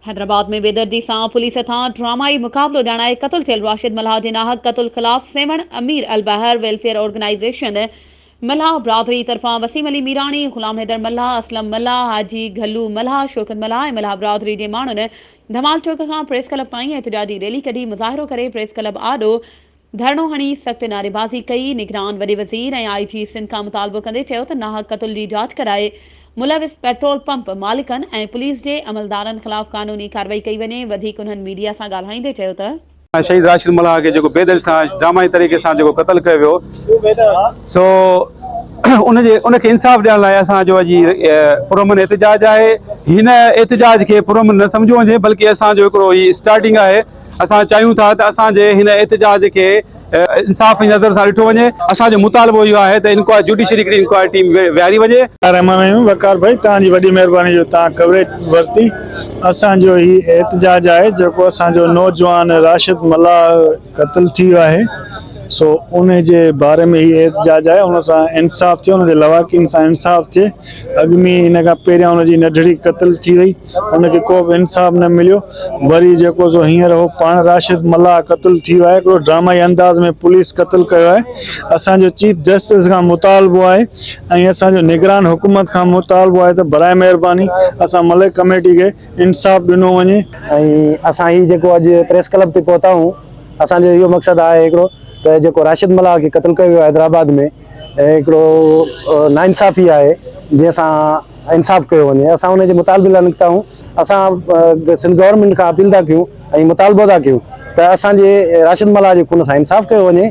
हैदराबाद में बेदर्दी सां पुलिस सां ड्रामाई मुक़ाबलो ॼाणाए क़तल थियल राशिद मल्हा जे नाहक क़तल ख़िलाफ़ सेवण अमीर अल बहर वेलफेयर ऑर्गेनाइज़ेशन मल्हा बरादरी तरफ़ां वसीम अली मीरानी, ग़ुलाम हैदर मल्हा, असलम मल्हा, हाजी घल्लू मल्हा, शौकत मल्हा ऐं मल्हा बरादरी जे माण्हुनि धमाल चौक खां प्रेस क्लब ताईं एहतजाजी रैली कढी मुज़ाहिरो करे प्रेस क्लब आॾो धरणो हणी सख़्त नारेबाज़ी कई। निगरान वॾे वज़ीर ऐं IG सिंध खां मुतालबो कंदे चयो त नाहक क़तल जी जांच कराए मुलविस पेट्रोल पंप मालिकनि ऐं पुलिस जे अमलदारनि ख़िलाफ़ कानूनी कार्रवाई कई वञे। वधीक उन्हनि मीडिया सां ॻाल्हाईंदे चयो त शहीद राशिद मल्हा के जो बेदल सां ड्रामाई तरीक़े सां जो क़तल कयो वियो सो उनखे इंसाफ़ ॾियण लाइ असांजो अॼु पुरअमन एहतजाज आहे। हिन एहतजाज खे पुरअमन न सम्झो वञे बल्कि असांजो हिकिड़ो ही स्टार्टिंग आहे। असां चाहियूं था त असांजे हिन एहतजाज खे इंसाफ़ जी नज़र सां ॾिठो वञे। असांजो मुतालबो इहो आहे त इंक्वायरी जुडिशरी हिकिड़ी इंक्वायरी टीम विहारी वञे। रहमान आहियूं वकार भाई, तव्हांजी वॾी महिरबानी जो तव्हां कवरेज वरिती। असांजो ही एहतजाज आहे जेको असांजो नौजवान राशिद मल्हा क़तल थी वियो आहे, सो उन जे बारे में ही एहतजाज आहे। उन सां इंसाफ़ थिए, उनजे लवाकिन सां इंसाफ़ थिए। अॻु में इन खां पहिरियां उनजी नंढड़ी क़तल थी वई, उनखे को बि इंसाफ़ न मिलियो। वरी जेको जो हींअर हो पाण राशिद मल्हा क़तल थी वियो आहे, हिकिड़ो ड्रामाई अंदाज़ में पुलिस क़तल कयो आहे। असांजो चीफ जस्टिस खां मुतालबो आहे ऐं असांजो निगरान हुकूमत खां मुतालबो आहे त बराए महिरबानी असां मलिक कमेटी खे इंसाफ़ ॾिनो वञे। ऐं असां ही जेको अॼु प्रेस क्लब ते पहुता आहियूं, असांजो इहो मक़सदु आहे हिकिड़ो त जेको राशिद मल्हा खे क़तल कयो वियो आहे हैदराबाद में, हिकिड़ो नाइंसाफ़ी आहे जंहिं सां इंसाफ़ कयो वञे। असां उनजे मुतालबे लाइ निकिता आहियूं। असां सिंध गवर्नमेंट खां अपील था कयूं ऐं मुतालबो था कयूं त असांजे राशिद मल्हा जे खून सां इंसाफ़ कयो वञे।